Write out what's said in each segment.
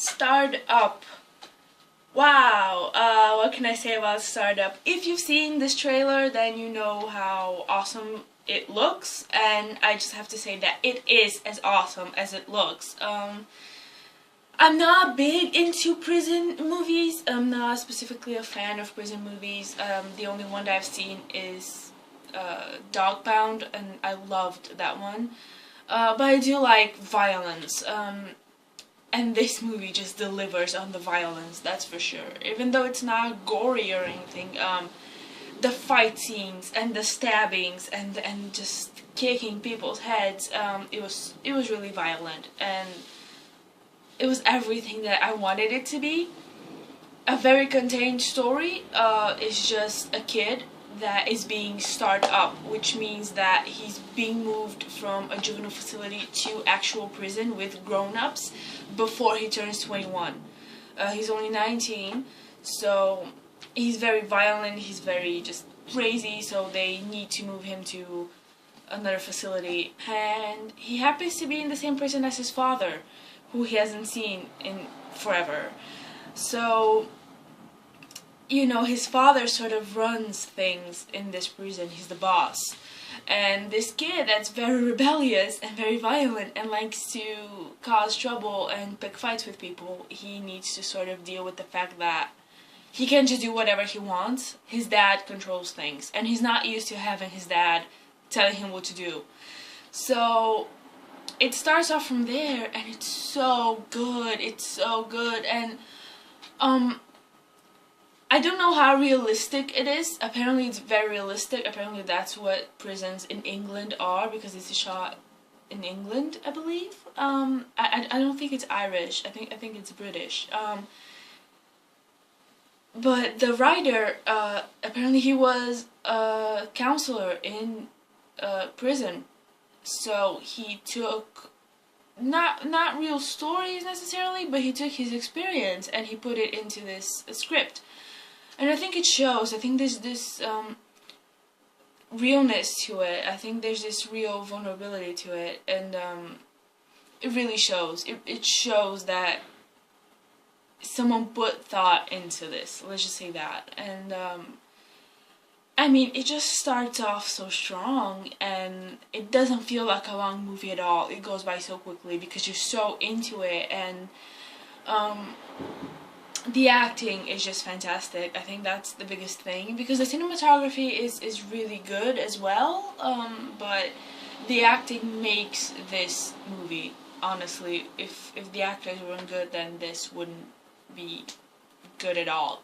Startup. Wow, what can I say about Startup? If you've seen this trailer, then you know how awesome it looks, and I just have to say that it is as awesome as it looks. I'm not big into prison movies. I'm not specifically a fan of prison movies. The only one that I've seen is Dogbound, and I loved that one. But I do like violence. And this movie just delivers on the violence, that's for sure. Even though it's not gory or anything, the fight scenes and the stabbings and just kicking people's heads, it was really violent, and it was everything that I wanted it to be. A very contained story. It's just a kid that is being started up, which means that he's being moved from a juvenile facility to actual prison with grown-ups before he turns 21. He's only 19, so he's very violent, he's very just crazy, so they need to move him to another facility. And he happens to be in the same prison as his father, who he hasn't seen in forever. So, you know, his father sort of runs things in this prison. He's the boss. And this kid that's very rebellious and very violent and likes to cause trouble and pick fights with people, he needs to sort of deal with the fact that he can't just do whatever he wants. His dad controls things, and he's not used to having his dad telling him what to do. So it starts off from there, and it's so good. It's so good. And I don't know how realistic it is. Apparently it's very realistic. Apparently that's what prisons in England are, because it's shot in England, I believe. I don't think it's Irish. I think it's British. But the writer, apparently he was a counselor in prison. So he took not real stories necessarily, but he took his experience and he put it into this script. And I think it shows. I think there's this realness to it. I think there's this real vulnerability to it, and it really shows. It shows that someone put thought into this. Let's just say that. And I mean, it just starts off so strong, and it doesn't feel like a long movie at all. It goes by so quickly because you're so into it, and the acting is just fantastic. I think that's the biggest thing, because the cinematography is really good as well, but the acting makes this movie. Honestly, if the actors weren't good, then this wouldn't be good at all.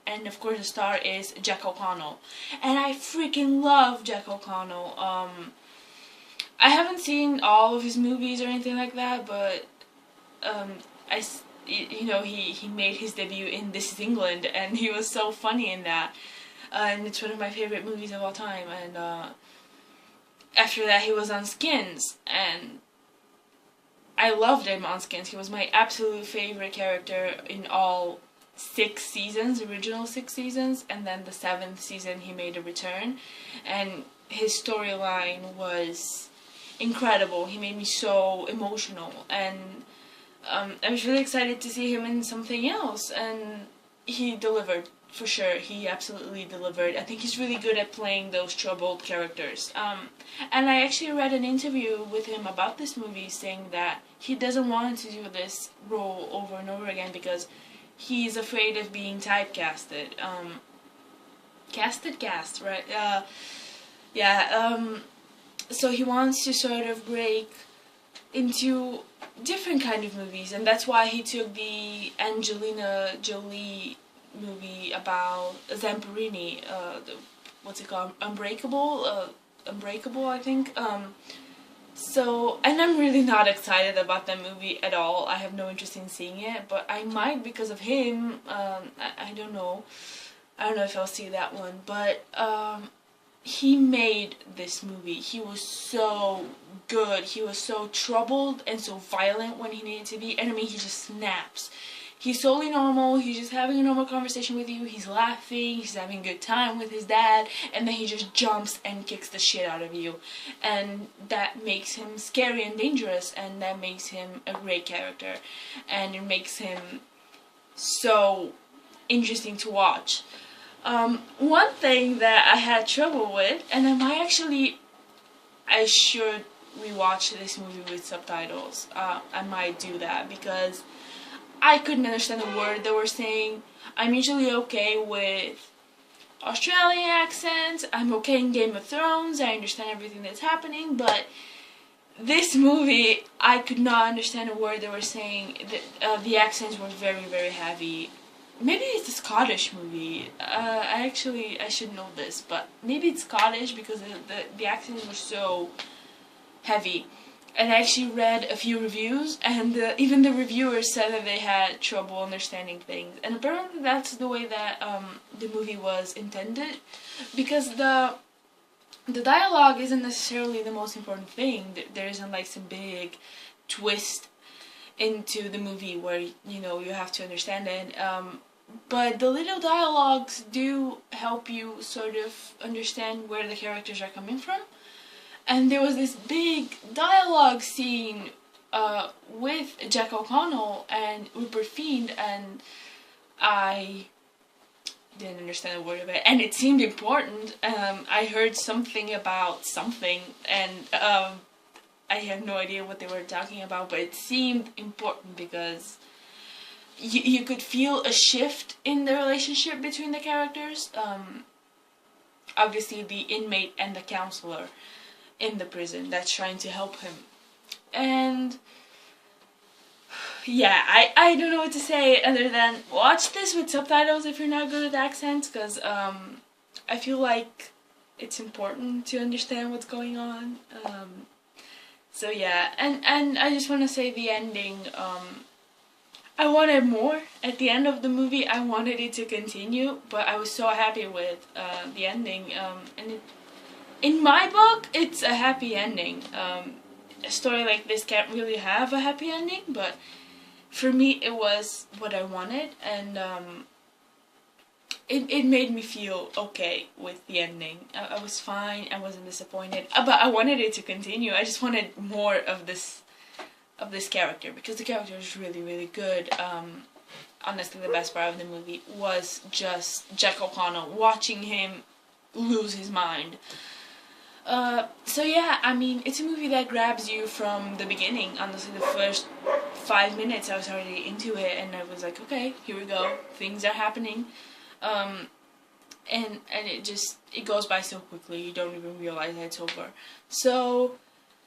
And of course the star is Jack O'Connell, and I freaking love Jack O'Connell. I haven't seen all of his movies or anything like that, but you know, he made his debut in This Is England, and he was so funny in that, and it's one of my favorite movies of all time. And after that he was on Skins, and I loved him on Skins. He was my absolute favorite character in all 6 seasons, original 6 seasons, and then the 7th season he made a return, and his storyline was incredible. He made me so emotional, and I was really excited to see him in something else, and he delivered, for sure. He absolutely delivered. I think he's really good at playing those troubled characters. And I actually read an interview with him about this movie saying that he doesn't want to do this role over and over again because he's afraid of being typecasted. Cast, right? So he wants to sort of break into different kind of movies, and that's why he took the Angelina Jolie movie about Zamperini, what's it called, Unbreakable, I think. So, and I'm really not excited about that movie at all. I have no interest in seeing it, but I might because of him. I don't know. I don't know if I'll see that one, but he made this movie. He was so good. He was so troubled and so violent when he needed to be. And I mean, he just snaps. he's totally normal, he's just having a normal conversation with you, he's laughing, he's having a good time with his dad, and then he just jumps and kicks the shit out of you. And that makes him scary and dangerous, and that makes him a great character. And it makes him so interesting to watch. One thing that I had trouble with, and I should rewatch this movie with subtitles. I might do that because I couldn't understand a word they were saying. I'm usually okay with Australian accents. I'm okay in Game of Thrones. I understand everything that's happening, but this movie, I could not understand a word they were saying. The accents were very, very heavy. Maybe it's a Scottish movie. I should know this, but maybe it's Scottish because the accents were so heavy. And I actually read a few reviews, and even the reviewers said that they had trouble understanding things. And apparently that's the way that the movie was intended, because the dialogue isn't necessarily the most important thing. There isn't like some big twist into the movie where you have to understand it. But the little dialogues do help you sort of understand where the characters are coming from. And there was this big dialogue scene with Jack O'Connell and Rupert Fiend, and I didn't understand a word of it, and it seemed important. I heard something about something, and I have no idea what they were talking about, but it seemed important because you could feel a shift in the relationship between the characters. Obviously the inmate and the counselor in the prison that's trying to help him. And yeah, I don't know what to say other than watch this with subtitles if you're not good at accents, because I feel like it's important to understand what's going on. So yeah, and I just want to say the ending, I wanted more at the end of the movie. I wanted it to continue, but I was so happy with the ending. And in my book, it's a happy ending. A story like this can't really have a happy ending, but for me it was what I wanted, and it made me feel okay with the ending. I was fine, I wasn't disappointed, but I wanted it to continue. I just wanted more of this character, because the character is really, really good. Honestly, the best part of the movie was just Jack O'Connell, watching him lose his mind. So yeah, I mean, it's a movie that grabs you from the beginning. Honestly, the first 5 minutes I was already into it, and I was like, okay, here we go, things are happening. And it goes by so quickly, you don't even realize that it's over. So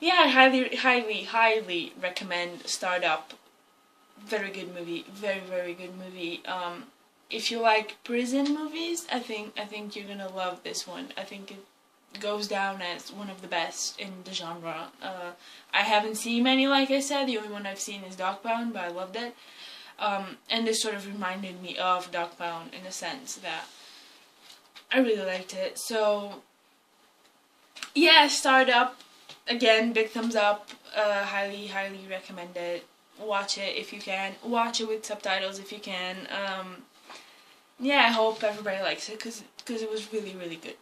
yeah, I highly recommend Startup. Very good movie, very, very good movie. If you like prison movies, I think you're gonna love this one. I think it goes down as one of the best in the genre. I haven't seen many, like I said. The only one I've seen is Dogbound, but I loved it. And this sort of reminded me of Dogbound in a sense that I really liked it. So yeah, Startup, again, big thumbs up. Highly recommend it. Watch it if you can. Watch it with subtitles if you can. Yeah, I hope everybody likes it, because it was really, really good.